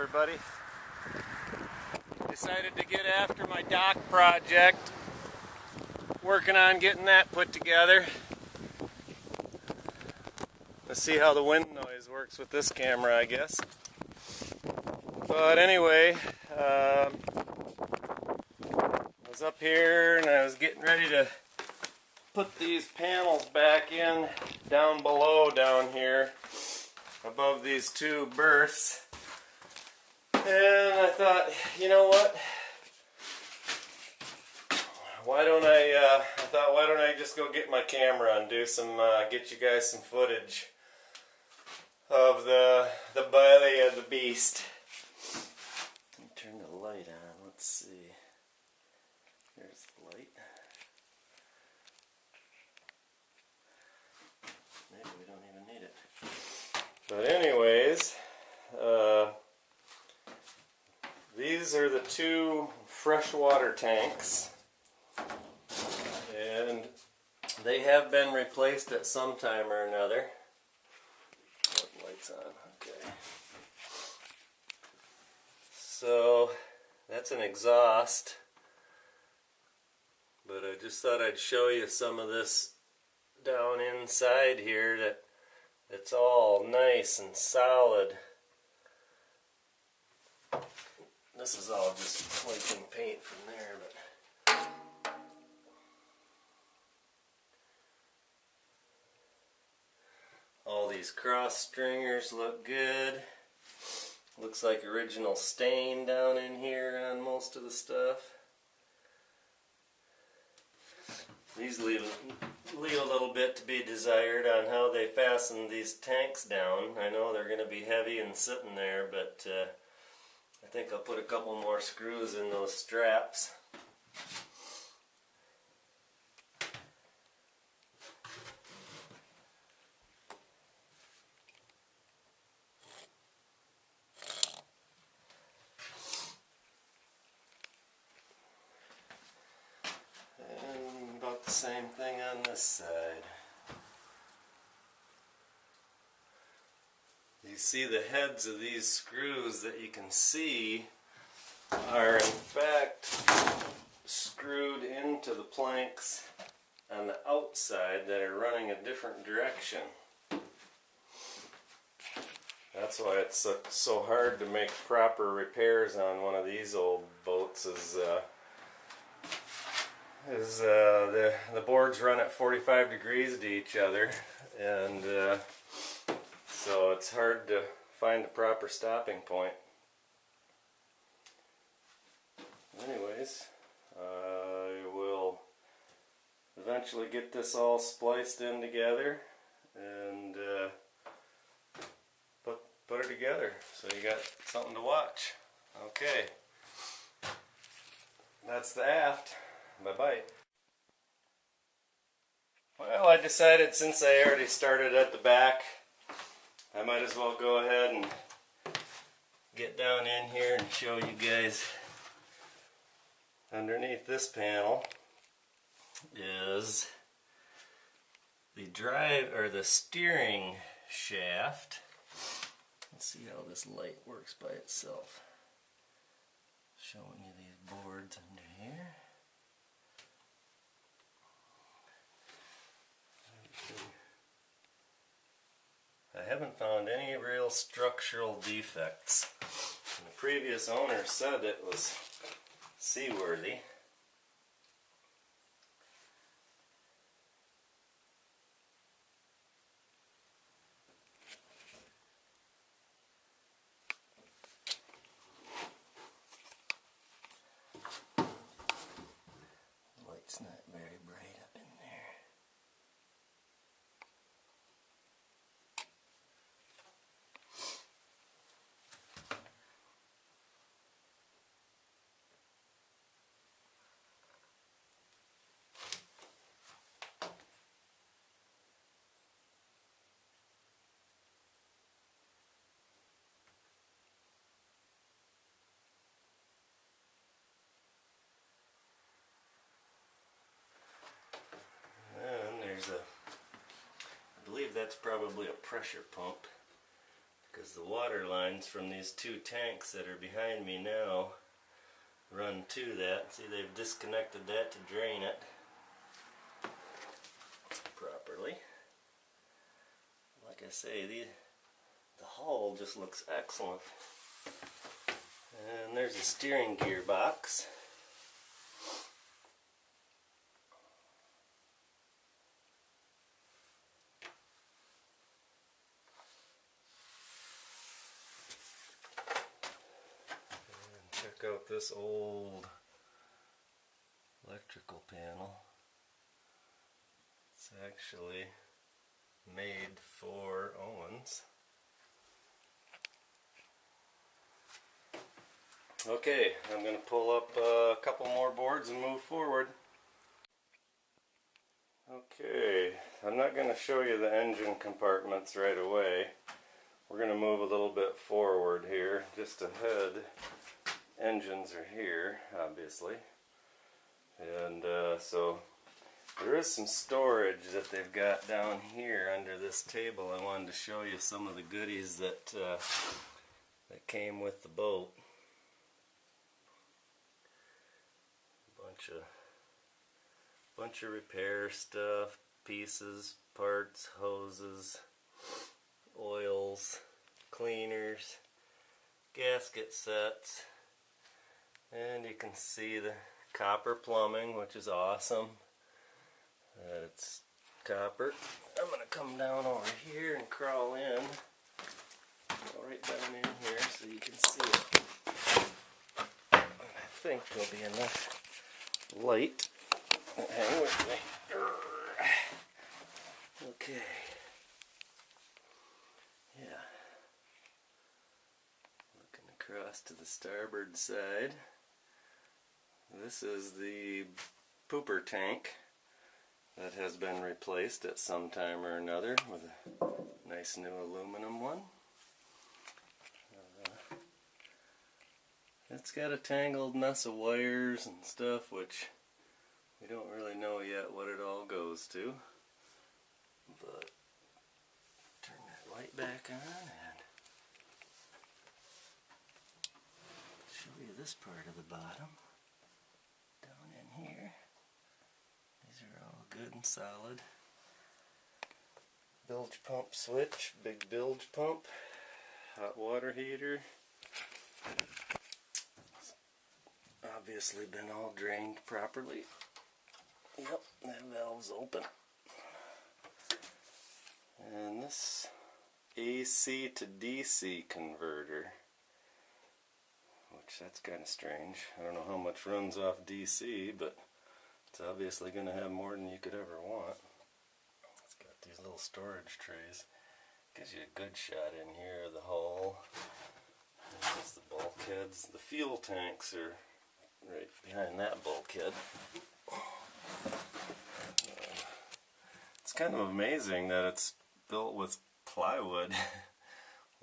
everybody. Decided to get after my dock project. Working on getting that put together. Let's see how the wind noise works with this camera, I guess. But anyway, I was up here and I was getting ready to put these panels back in down below down here above these two berths. And I thought, you know what? Why don't I just go get my camera and do some, get you guys some footage of the belly of the beast. Let me turn the light on. Let's see. There's the light. Maybe we don't even need it. But anyways, these are the two freshwater tanks. And they have been replaced at some time or another. Oh, light's on. Okay. So that's an exhaust. But I just thought I'd show you some of this down inside here that it's all nice and solid. This is all just flaking paint from there, but all these cross stringers look good. Looks like original stain down in here on most of the stuff. These leave a little bit to be desired on how they fasten these tanks down. I know they're going to be heavy and sitting there, but I think I'll put a couple more screws in those straps. Same thing on this side. You see the heads of these screws that you can see are in fact screwed into the planks on the outside that are running a different direction. That's why it's so hard to make proper repairs on one of these old boats the boards run at 45 degrees to each other, and so it's hard to find the proper stopping point. Anyways, I will eventually get this all spliced in together and put it together so you got something to watch. Okay, that's the aft. Bye-bye. Well, I decided since I already started at the back, I might as well go ahead and get down in here and show you guys. Underneath this panel is the the steering shaft. Let's see how this light works by itself. Showing you these boards under here. I haven't found any real structural defects. And the previous owner said it was seaworthy. The light's not very bright up in there. I believe that's probably a pressure pump. because the water lines from these two tanks that are behind me now run to that. See, they've disconnected that to drain it properly. Like I say, the hull just looks excellent. And there's a steering gear box. And check out this old electrical panel. It's actually made for Owens. Okay, I'm going to pull up a couple more boards and move forward. Okay, I'm not going to show you the engine compartments right away. We're going to move a little bit forward here, just ahead. Engines are here, obviously. And so there is some storage that they've got down here under this table. I wanted to show you some of the goodies that that came with the boat. Bunch of repair stuff, pieces, parts, hoses, oils, cleaners, gasket sets, and you can see the copper plumbing, which is awesome. It's copper. I'm going to come down over here and crawl in. Go right down in here so you can see it. I think there'll be enough light. Hang with me. Okay. Yeah. Looking across to the starboard side. This is the pooper tank that has been replaced at some time or another with a nice new aluminum one. It's got a tangled mess of wires and stuff, which we don't really know yet what it all goes to. But turn that light back on and show you this part of the bottom. Down in here. These are all good and solid. Bilge pump switch, big bilge pump, hot water heater. Obviously been all drained properly. Yep, that valve's open. And this AC to DC converter, which that's kind of strange. I don't know how much runs off DC, but it's obviously going to have more than you could ever want. It's got these little storage trays. Gives you a good shot in here of the hull. There's the bulkheads. The fuel tanks are right behind that bulkhead. It's kind of amazing that it's built with plywood.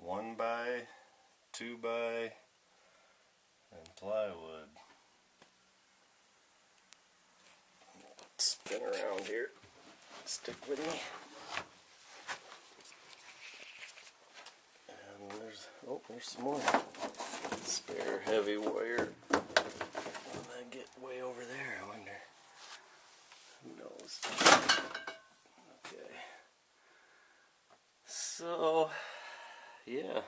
1x, 2x, and plywood. Spin around here. Stick with me. And there's some more spare heavy wire. Will that get way over there? I wonder. Who knows? Okay. So, yeah.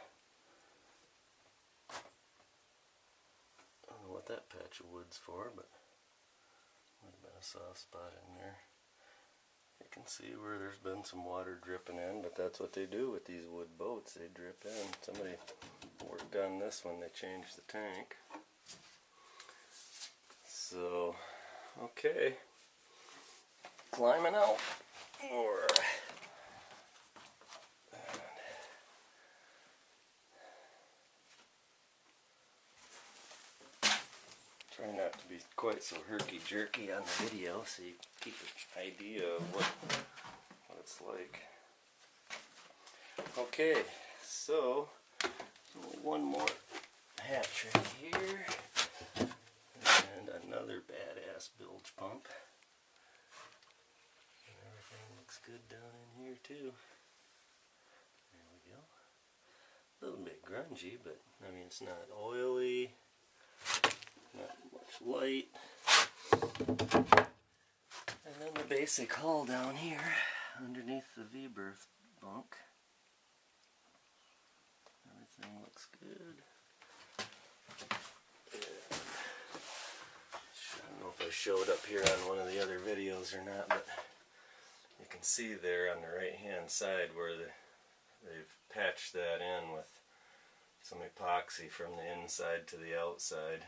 I don't know what that patch of wood's for, but might have been a soft spot in there. You can see where there's been some water dripping in, but that's what they do with these wood boats. They drip in. Somebody worked on this when they changed the tank. So, okay. Climbing out. Or try not to be quite so herky-jerky on the video so you keep an idea of what it's like. Okay, so one more hatch right here and another badass bilge pump. And everything looks good down in here too. There we go. A little bit grungy, but I mean it's not oily, not much light. And then the basic hull down here underneath the V-berth bunk. Everything looks good. And I don't know if I showed up here on one of the other videos or not, but you can see there on the right hand side where they've patched that in with some epoxy from the inside to the outside.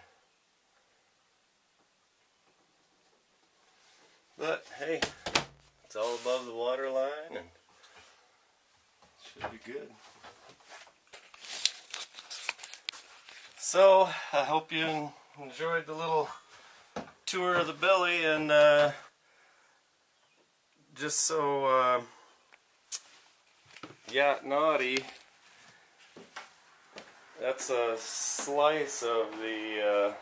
But hey, it's all above the water line and should be good. So I hope you enjoyed the little tour of the billy, and just so yacht naughty, that's a slice of the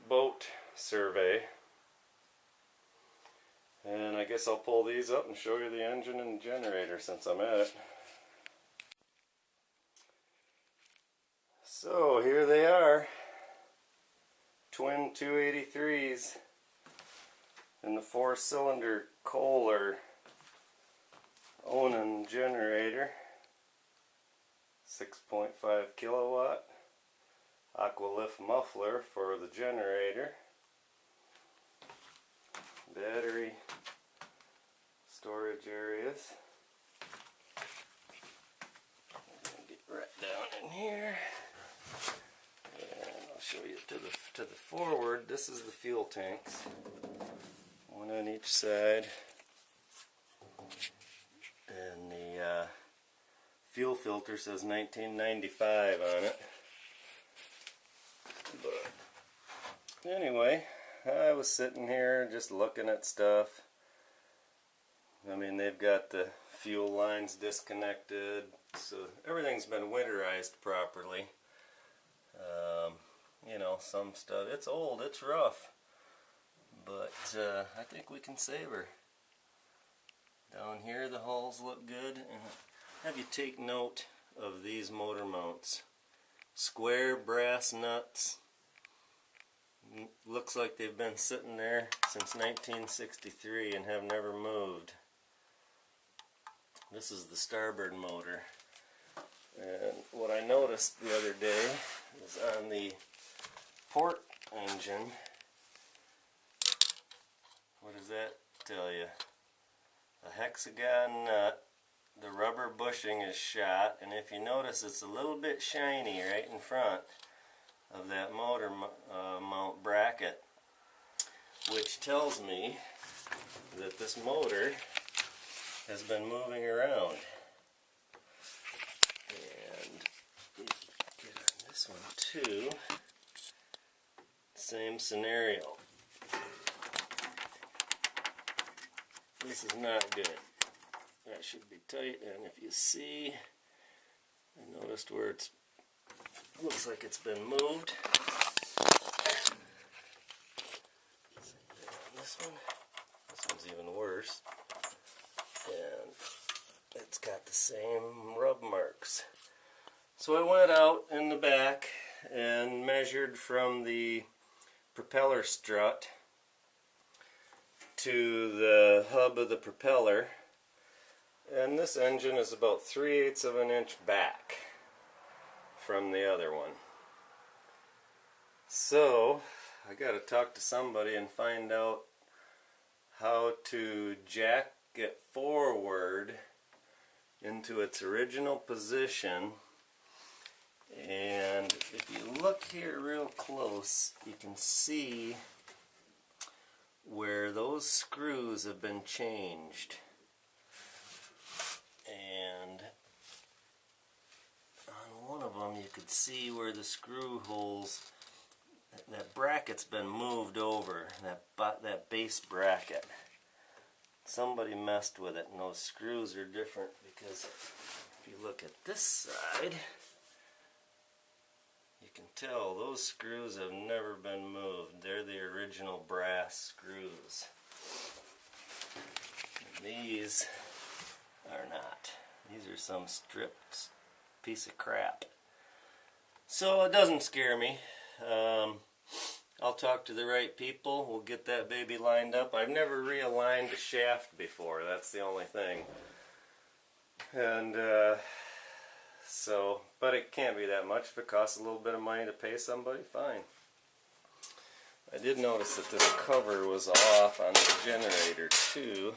boat survey, and I guess I'll pull these up and show you the engine and generator since I'm at it. So here they are, twin 283s in the 4-cylinder Kohler Owens generator, 6.5 kilowatt, Aqualift muffler for the generator, battery storage areas. Get right down in here, and I'll show you to the forward. This is the fuel tanks, one on each side, and the fuel filter says 1995 on it. But anyway, I was sitting here just looking at stuff. I mean, they've got the fuel lines disconnected, so everything's been winterized properly. You know, some stuff, it's old, it's rough, but I think we can save her. Down here the hulls look good, and have you take note of these motor mounts. Square brass nuts. Looks like they've been sitting there since 1963 and have never moved. This is the starboard motor, and what I noticed the other day is on the port engine, what does that tell you? A hexagon nut, the rubber bushing is shot, and if you notice it's a little bit shiny right in front of that motor mount bracket, which tells me that this motor has been moving around. And get on this one too. Same scenario. This is not good. That should be tight, and if you see, I noticed where it's looks like it's been moved. This one's even worse, and it's got the same rub marks. So I went out in the back and measured from the propeller strut to the hub of the propeller, and this engine is about 3/8 of an inch back from the other one. So I gotta talk to somebody and find out how to jack it forward into its original position. And if you look here real close, you can see where those screws have been changed. And on one of them you could see where the screw holes, that bracket's been moved over, that base bracket. Somebody messed with it, and those screws are different, because if you look at this side, you can tell those screws have never been moved. They're the original brass screws. And these are not. These are some stripped piece of crap. So it doesn't scare me. I'll talk to the right people. We'll get that baby lined up. I've never realigned a shaft before. That's the only thing. And but it can't be that much. If it costs a little bit of money to pay somebody, fine. I did notice that this cover was off on the generator too.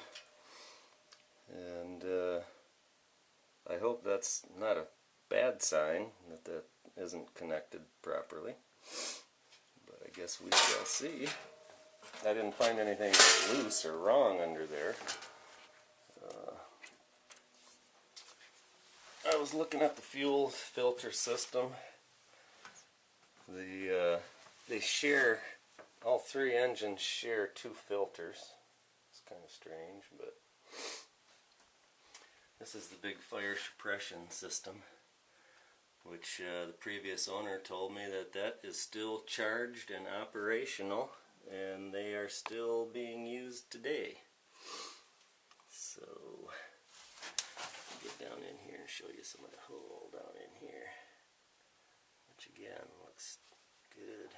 And I hope that's not a bad sign that that isn't connected properly. But I guess we shall see. I didn't find anything loose or wrong under there. I was looking at the fuel filter system. They share, all three engines share two filters. It's kind of strange, but this is the big fire suppression system, which the previous owner told me that that is still charged and operational, and they are still being used today. So get down in here and show you some of the hole down in here, which again looks good.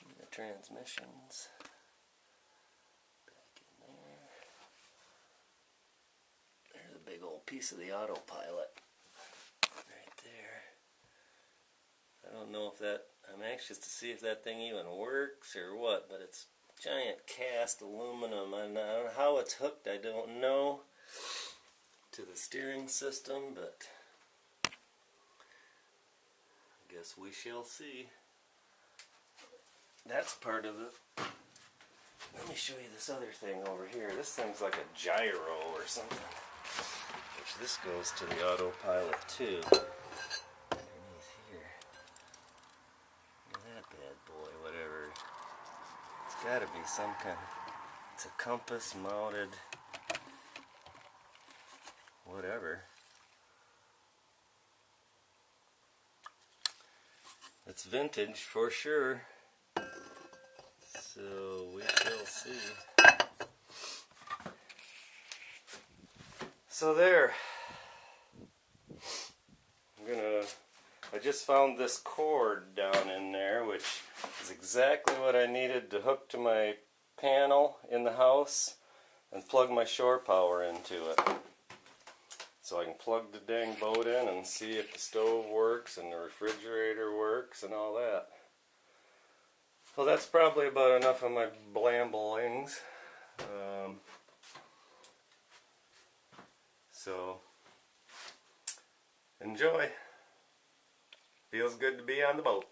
And the transmissions back in there. There's a big old piece of the autopilot right there. I don't know if that, I'm anxious to see if that thing even works or what, but it's giant cast aluminum, and how it's hooked I don't know to the steering system, but I guess we shall see. That's part of it. Let me show you this other thing over here. This thing's like a gyro or something, which this goes to the autopilot too. Underneath here. Look at that bad boy, whatever. It's got to be some kind of, it's a compass mounted whatever. It's vintage for sure. So we shall see. So there. I just found this cord down in there, which is exactly what I needed to hook to my panel in the house and plug my shore power into it. So I can plug the dang boat in and see if the stove works and the refrigerator works and all that. Well, that's probably about enough of my blamblings. So, enjoy. Feels good to be on the boat.